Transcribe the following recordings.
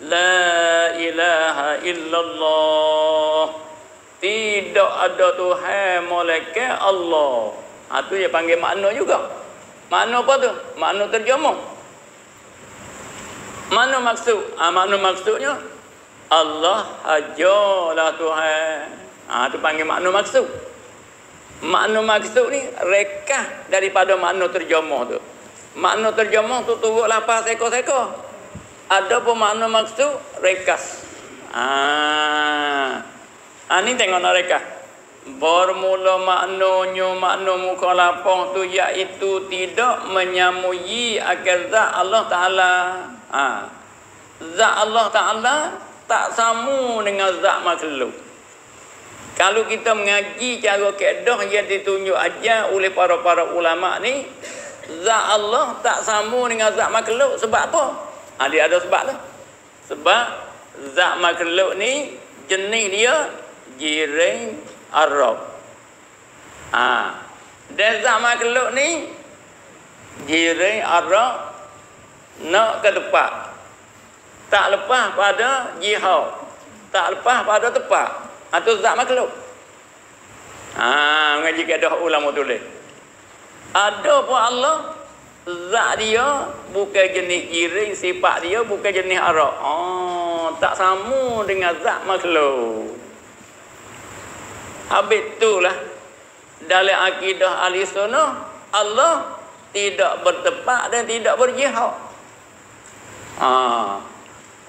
La ilaha illallah. Tidak ada Tuhan malaikat Allah. Itu dia panggil makna juga. Makna apa tu? Makna terjemah. Mana maksud? Makna maksudnya Allah hajalah Tuhan. Itu panggil makna maksud. Makna maksud ni rekah daripada makna terjemah tu. Makna terjemah tu turut lapar seko-seko. Ada pun makna maksud rekas. Ni tengok nak rekah. Bermula maknanya makna muka lapang tu iaitu tidak menyamui akan zat Allah Ta'ala. Zat Allah Ta'ala tak sama dengan zat makhluk. Kalau kita mengaji cara kaedah yang ditunjuk aja oleh para ulama ni, zat Allah tak sama dengan zat makhluk. Sebab apa? Dia ada sebab tu. Sebab zat makhluk ni jenis dia jiring Arab. Dan zat makhluk ni jiring Arab nak ke tepat. Tak lepas pada jihad. Tak lepas pada tepat. Itu zat makhluk. Mengaji kaedah ulama tulis. Ada pun Allah, zat dia bukan jenis jiring, sifat dia bukan jenis Arab. Tak sama dengan zat makhluk. Habis itulah dalam akidah ahli sunnah, Allah tidak bertepat dan tidak berjihad.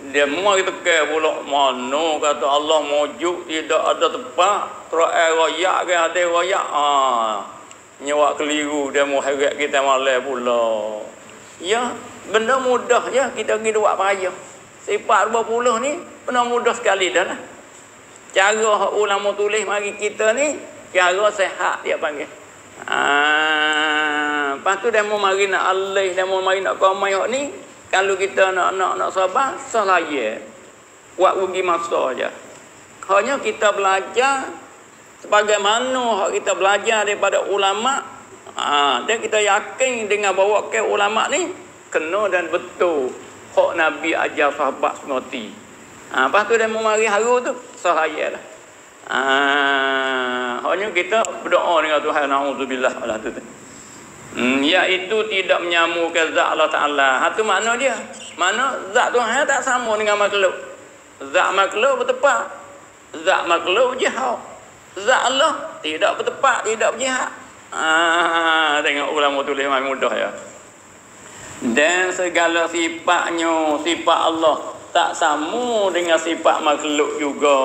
Dia memang kita kaya pula mana kata Allah mojud tidak ada tepat, terakhir royak ke ada royak. Nyawak keliru dia mau heret kita malam pula. Ya, benda mudah je kita pergi buat payah. Sifat 20 ni benar mudah sekali dah lah. Cara ulama tulis mari kita ni cara sehat dia panggil. Lepas tu dia mau mari nak alih, dia mau mari nak komai hak ni, kalau kita nak sabar, salah buat rugi masa aja. Hanya kita belajar sebagaimana hak kita belajar daripada ulama, dan kita yakin dengan bawa ke ulama ni kena dan betul hak Nabi ajar sahabat semati. Lepas tu dia mau mari haru tu sahaya lah. Hanya kita berdoa dengan Tuhan, na'udzubillah Allah tu. Iaitu tidak menyamakan zat Allah Ta'ala. Itu makna dia. Mana zat Tuhan tak sama dengan makhluk. Zat makhluk bertepat, zat makhluk berjihad. Zat Allah tidak bertepat, tidak berjihad. Tengok ulama tulis memang mudah ya. Dan segala sifatnya, sifat Allah tak sama dengan sifat makhluk juga.